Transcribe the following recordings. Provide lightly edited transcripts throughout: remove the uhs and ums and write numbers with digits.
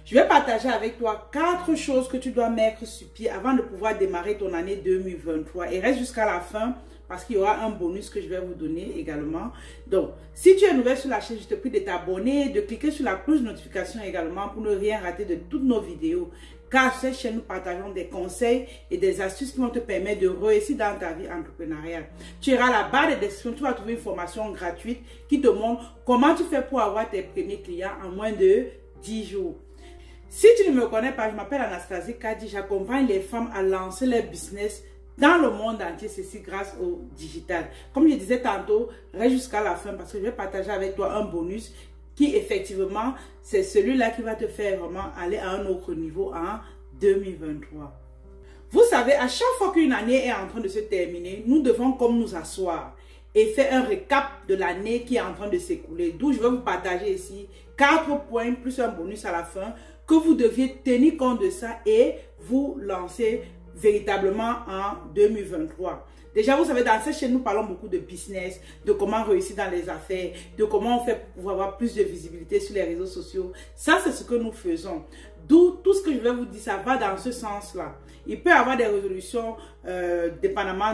Je vais partager avec toi 4 choses que tu dois mettre sur pied avant de pouvoir démarrer ton année 2023. Et reste jusqu'à la fin parce qu'il y aura un bonus que je vais vous donner également. Donc, si tu es nouvelle sur la chaîne, je te prie de t'abonner, de cliquer sur la cloche de notification également pour ne rien rater de toutes nos vidéos. Car sur cette chaîne, nous partageons des conseils et des astuces qui vont te permettre de réussir dans ta vie entrepreneuriale. Tu iras à la barre de description, tu vas trouver une formation gratuite qui te montre comment tu fais pour avoir tes premiers clients en moins de 10 jours. Si tu ne me connais pas, je m'appelle Anastasie Kadi, j'accompagne les femmes à lancer leur business dans le monde entier, ceci grâce au digital. Comme je disais tantôt, reste jusqu'à la fin parce que je vais partager avec toi un bonus qui effectivement, c'est celui-là qui va te faire vraiment aller à un autre niveau en 2023. Vous savez, à chaque fois qu'une année est en train de se terminer, nous devons comme nous asseoir et faire un récap de l'année qui est en train de s'écouler. D'où je vais vous partager ici 4 points plus un bonus à la fin que vous deviez tenir compte de ça et vous lancer véritablement en 2023. Déjà, vous savez, dans cette chaîne, nous parlons beaucoup de business, de comment réussir dans les affaires, de comment on fait pour avoir plus de visibilité sur les réseaux sociaux. Ça, c'est ce que nous faisons. D'où tout ce que je vais vous dire, ça va dans ce sens-là. Il peut y avoir des résolutions dépendamment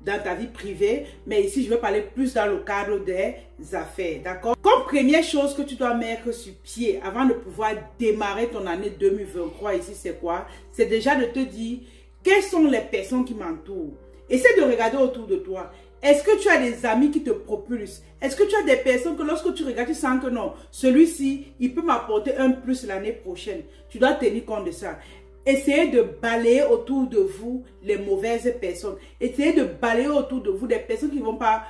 dans ta vie privée, mais ici, je vais parler plus dans le cadre des affaires, d'accord? Comme première chose que tu dois mettre sur pied avant de pouvoir démarrer ton année 2023, ici, c'est quoi? C'est déjà de te dire, quelles sont les personnes qui m'entourent? Essaie de regarder autour de toi. Est-ce que tu as des amis qui te propulsent? Est-ce que tu as des personnes que lorsque tu regardes, tu sens que non, celui-ci, il peut m'apporter un plus l'année prochaine. Tu dois tenir compte de ça. Essayez de balayer autour de vous les mauvaises personnes. Essayez de balayer autour de vous des personnes qui ne vont pas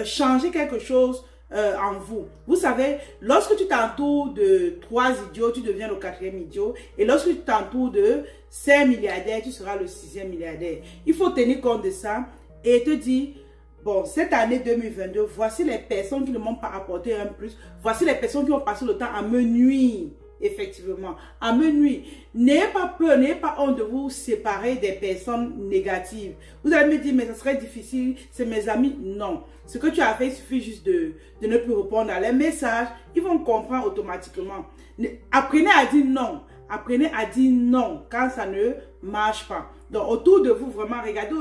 changer quelque chose en vous. Vous savez, lorsque tu t'entoures de 3 idiots, tu deviens le 4e idiot. Et lorsque tu t'entoures de 5 milliardaires, tu seras le 6e milliardaire. Il faut tenir compte de ça et te dire, bon, cette année 2022, voici les personnes qui ne m'ont pas apporté un plus. Voici les personnes qui ont passé le temps à me nuire. Effectivement, à me nuire. N'ayez pas peur, n'ayez pas honte de vous séparer des personnes négatives. Vous allez me dire, mais ça serait difficile, c'est mes amis. Non. Ce que tu as fait, il suffit juste de ne plus répondre à leurs messages. Ils vont comprendre automatiquement. Apprenez à dire non. Apprenez à dire non quand ça ne marche pas. Donc, autour de vous, vraiment, regardez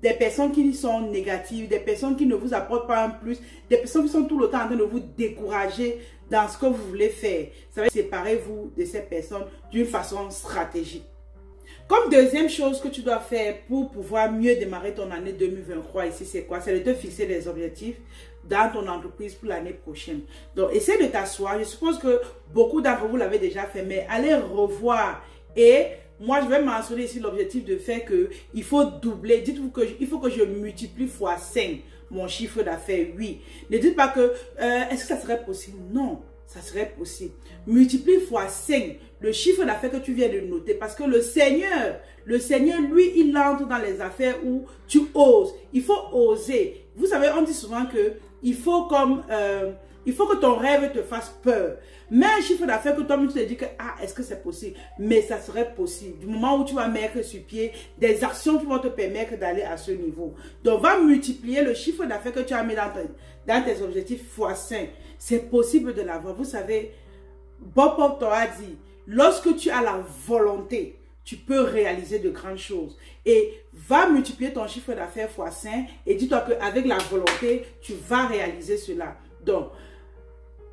des personnes qui sont négatives, des personnes qui ne vous apportent pas un plus, des personnes qui sont tout le temps en train de vous décourager dans ce que vous voulez faire. Ça va séparez-vous de ces personnes d'une façon stratégique. Comme deuxième chose que tu dois faire pour pouvoir mieux démarrer ton année 2023 ici, c'est quoi? C'est de te fixer des objectifs dans ton entreprise pour l'année prochaine. Donc, essaie de t'asseoir. Je suppose que beaucoup d'entre vous l'avez déjà fait, mais allez revoir. Et moi, je vais mentionner ici l'objectif de faire que il faut doubler. Dites-vous qu'il faut que je multiplie fois 5 mon chiffre d'affaires. Oui. Ne dites pas que est-ce que ça serait possible? Non, ça serait possible. Multiplie fois 5 le chiffre d'affaires que tu viens de noter. Parce que le Seigneur, lui, il entre dans les affaires où tu oses. Il faut oser. Vous savez, on dit souvent que il faut que ton rêve te fasse peur. Mais un chiffre d'affaires que toi-même tu te dis que, ah, est-ce que c'est possible? Mais ça serait possible. Du moment où tu vas mettre sur pied des actions qui vont te permettre d'aller à ce niveau. Donc, va multiplier le chiffre d'affaires que tu as mis dans tes objectifs fois 5. C'est possible de l'avoir. Vous savez, Bob Proctor a dit, lorsque tu as la volonté, tu peux réaliser de grandes choses. Et va multiplier ton chiffre d'affaires fois 5 et dis-toi qu'avec la volonté, tu vas réaliser cela. Donc,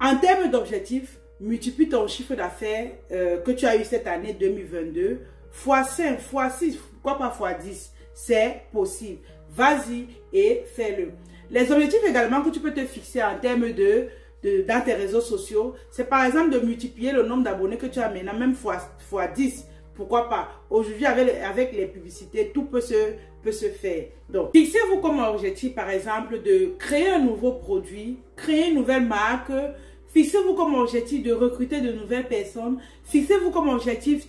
en termes d'objectifs, multiplie ton chiffre d'affaires que tu as eu cette année 2022 fois 5, fois 6, pourquoi pas fois 10. C'est possible. Vas-y et fais-le. Les objectifs également que tu peux te fixer en termes dans tes réseaux sociaux, c'est par exemple de multiplier le nombre d'abonnés que tu as maintenant, même fois 10. Pourquoi pas? Aujourd'hui, avec les publicités, tout peut se faire. Donc, fixez-vous comme objectif, par exemple, de créer un nouveau produit, créer une nouvelle marque. Fixez-vous comme objectif de recruter de nouvelles personnes. Fixez-vous comme objectif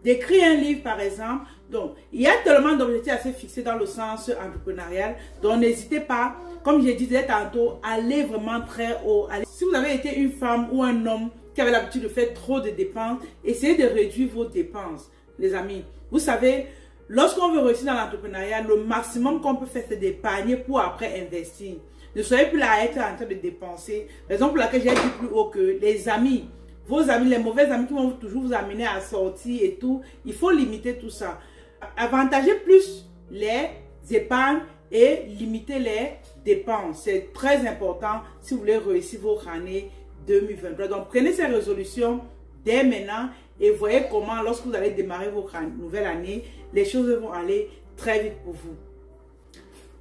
d'écrire un livre, par exemple. Donc, il y a tellement d'objectifs à se fixer dans le sens entrepreneurial. Donc, n'hésitez pas, comme je disais tantôt, allez vraiment très haut. Si vous avez été une femme ou un homme qui avait l'habitude de faire trop de dépenses, essayez de réduire vos dépenses, les amis. Vous savez, lorsqu'on veut réussir dans l'entrepreneuriat, le maximum qu'on peut faire, c'est d'épargner pour après investir. Ne soyez plus là à être en train de dépenser. Raison pour laquelle j'ai dit plus haut que les amis, vos amis, les mauvais amis qui vont toujours vous amener à sortir et tout. Il faut limiter tout ça. Avantagez plus les épargnes et limiter les dépenses. C'est très important si vous voulez réussir votre année 2023. Donc, prenez ces résolutions dès maintenant et voyez comment, lorsque vous allez démarrer votre nouvelle année, les choses vont aller très vite pour vous.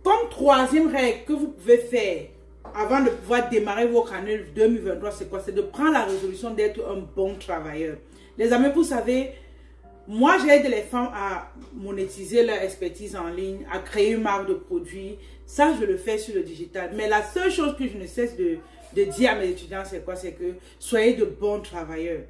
Comme troisième règle que vous pouvez faire avant de pouvoir démarrer votre année 2023, c'est quoi? C'est de prendre la résolution d'être un bon travailleur. Les amis, vous savez, moi, j'aide les femmes à monétiser leur expertise en ligne, à créer une marque de produits. Ça, je le fais sur le digital. Mais la seule chose que je ne cesse de dire à mes étudiants, c'est quoi? C'est que soyez de bons travailleurs.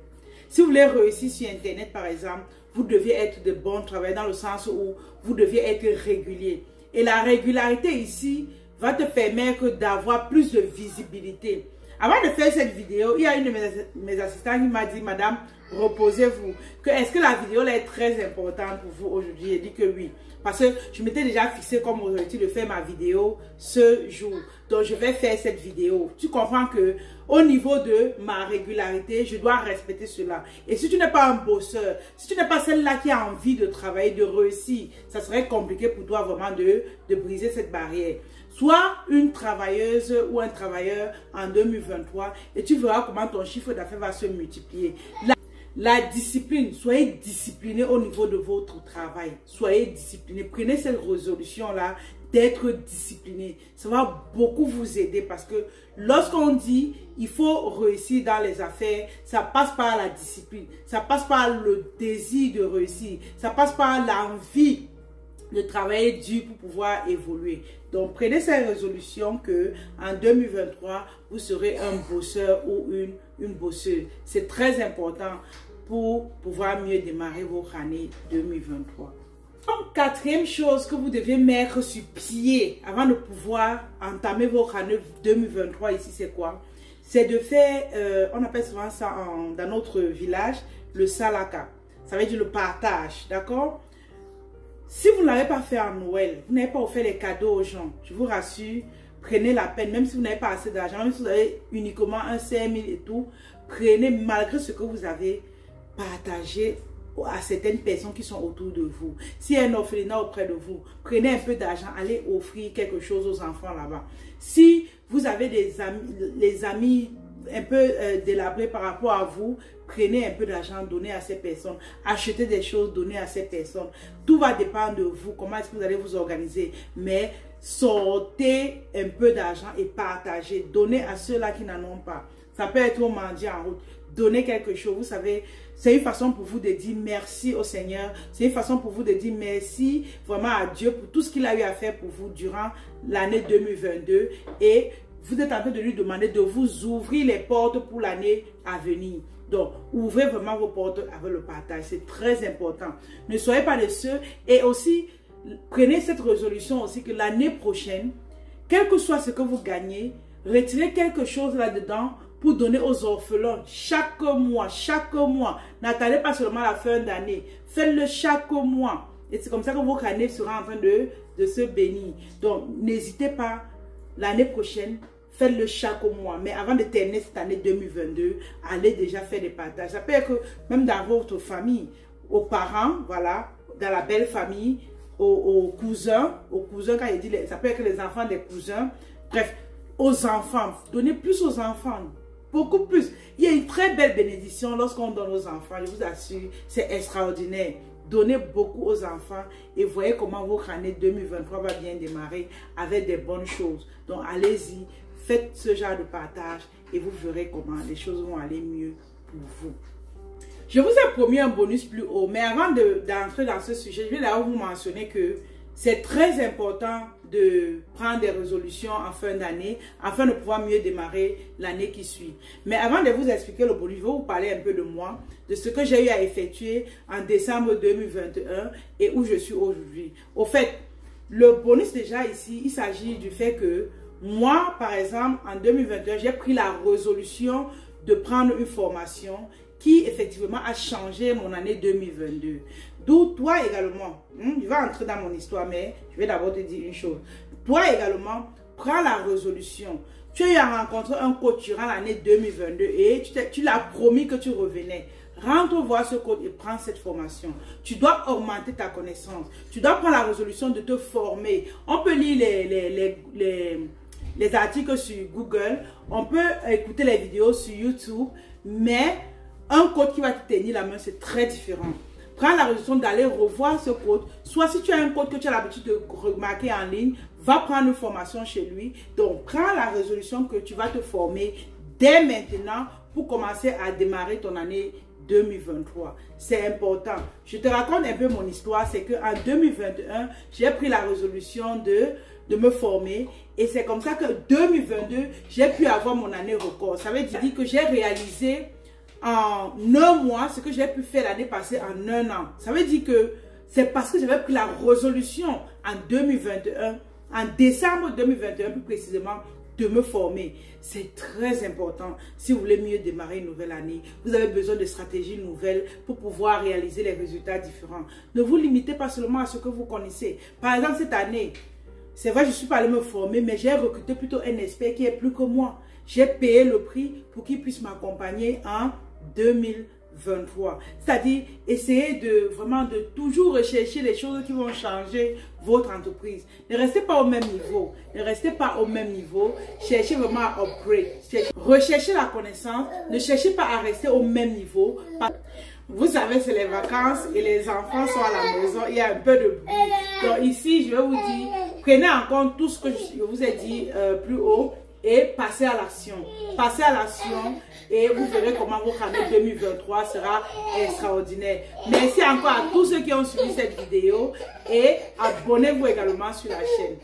Si vous voulez réussir sur Internet, par exemple, vous devez être de bons travailleurs dans le sens où vous devez être régulier. Et la régularité ici va te permettre d'avoir plus de visibilité. Avant de faire cette vidéo, il y a une de mes assistants qui m'a dit, madame, reposez-vous. Est-ce que la vidéo là est très importante pour vous aujourd'hui? J'ai dit que oui. Parce que je m'étais déjà fixé comme objectif de faire ma vidéo ce jour. Donc, je vais faire cette vidéo. Tu comprends que au niveau de ma régularité, je dois respecter cela. Et si tu n'es pas un bosseur, si tu n'es pas celle-là qui a envie de travailler, de réussir, ça serait compliqué pour toi vraiment de briser cette barrière. Sois une travailleuse ou un travailleur en 2023 et tu verras comment ton chiffre d'affaires va se multiplier. La discipline, soyez discipliné au niveau de votre travail. Soyez discipliné. Prenez cette résolution-là d'être discipliné. Ça va beaucoup vous aider parce que lorsqu'on dit il faut réussir dans les affaires, ça passe par la discipline. Ça passe par le désir de réussir. Ça passe par l'envie de travailler dur pour pouvoir évoluer. Donc, prenez cette résolution que en 2023, vous serez un bosseur ou une bosseuse. C'est très important pour pouvoir mieux démarrer votre année 2023. Donc, quatrième chose que vous devez mettre sur pied avant de pouvoir entamer votre année 2023 ici, c'est quoi? C'est de faire, on appelle souvent ça dans notre village, le salaka. Ça veut dire le partage, d'accord? Si vous n'avez pas fait en Noël, vous n'avez pas offert les cadeaux aux gens, je vous rassure, prenez la peine, même si vous n'avez pas assez d'argent, même si vous avez uniquement un 5 000 et tout, prenez malgré ce que vous avez, partagez à certaines personnes qui sont autour de vous. S'il y a un orphelinat auprès de vous, prenez un peu d'argent, allez offrir quelque chose aux enfants là-bas. Si vous avez des amis un peu délabrés par rapport à vous, prenez un peu d'argent, donnez à ces personnes, achetez des choses, donnez à ces personnes. Tout va dépendre de vous, comment est-ce que vous allez vous organiser. Mais sortez un peu d'argent et partagez, donnez à ceux-là qui n'en ont pas. Ça peut être au mendiant en route. Donnez quelque chose, vous savez, c'est une façon pour vous de dire merci au Seigneur. C'est une façon pour vous de dire merci vraiment à Dieu pour tout ce qu'il a eu à faire pour vous durant l'année 2022. Et vous êtes en train de lui demander de vous ouvrir les portes pour l'année à venir. Donc, ouvrez vraiment vos portes avec le partage. C'est très important. Ne soyez pas les seuls. Et aussi, prenez cette résolution aussi que l'année prochaine, quel que soit ce que vous gagnez, retirez quelque chose là-dedans pour donner aux orphelins chaque mois, chaque mois. N'attendez pas seulement la fin d'année. Faites-le chaque mois. Et c'est comme ça que votre année sera en train de se bénir. Donc, n'hésitez pas. L'année prochaine, faites-le chaque mois. Mais avant de terminer cette année 2022, allez déjà faire des partages. Ça peut être que même dans votre famille, aux parents, voilà, dans la belle famille, aux cousins, quand il dit, ça peut être que les enfants des cousins, bref, aux enfants. Donnez plus aux enfants. Beaucoup plus. Il y a une très belle bénédiction lorsqu'on donne aux enfants. Je vous assure, c'est extraordinaire. Donnez beaucoup aux enfants et voyez comment votre année 2023 va bien démarrer avec des bonnes choses. Donc, allez-y, faites ce genre de partage et vous verrez comment les choses vont aller mieux pour vous. Je vous ai promis un bonus plus haut, mais avant d'entrer dans ce sujet, je vais d'abord vous mentionner que c'est très important de prendre des résolutions en fin d'année afin de pouvoir mieux démarrer l'année qui suit. Mais avant de vous expliquer le bonus, je vais vous parler un peu de moi, de ce que j'ai eu à effectuer en décembre 2021 et où je suis aujourd'hui. Au fait, le bonus déjà ici, il s'agit du fait que moi, par exemple, en 2021, j'ai pris la résolution de prendre une formation qui effectivement a changé mon année 2022. D'où toi également, je vais entrer dans mon histoire, mais je vais d'abord te dire une chose. Toi également, prends la résolution tu as eu à rencontrer un coach durant l'année 2022 et tu l'as promis que tu revenais. Rentre voir ce coach et prends cette formation. Tu dois augmenter ta connaissance. Tu dois prendre la résolution de te former. On peut lire les articles sur Google. On peut écouter les vidéos sur YouTube. Mais un coach qui va te tenir la main, c'est très différent. Prends la résolution d'aller revoir ce coach. Soit si tu as un coach que tu as l'habitude de remarquer en ligne, va prendre une formation chez lui. Donc, prends la résolution que tu vas te former dès maintenant pour commencer à démarrer ton année 2023. C'est important. Je te raconte un peu mon histoire. C'est qu'en 2021, j'ai pris la résolution de me former. Et c'est comme ça que 2022, j'ai pu avoir mon année record. Ça veut dire que j'ai réalisé en un mois ce que j'ai pu faire l'année passée en un an. Ça veut dire que c'est parce que j'avais pris la résolution en 2021, en décembre 2021 plus précisément, de me former. C'est très important. Si vous voulez mieux démarrer une nouvelle année, vous avez besoin de stratégies nouvelles pour pouvoir réaliser les résultats différents. Ne vous limitez pas seulement à ce que vous connaissez. Par exemple, cette année, c'est vrai, je suis pas allée me former, mais j'ai recruté plutôt un expert qui est plus que moi. J'ai payé le prix pour qu'il puisse m'accompagner en 2023. C'est-à-dire, essayez vraiment de toujours rechercher les choses qui vont changer votre entreprise. Ne restez pas au même niveau. Ne restez pas au même niveau. Cherchez vraiment à upgrade. Recherchez la connaissance. Ne cherchez pas à rester au même niveau. Vous savez, c'est les vacances et les enfants sont à la maison. Il y a un peu de bruit. Donc ici, je vais vous dire, prenez en compte tout ce que je vous ai dit plus haut et passez à l'action. Passez à l'action et vous verrez comment votre année 2023 sera extraordinaire. Merci encore à tous ceux qui ont suivi cette vidéo et abonnez-vous également sur la chaîne.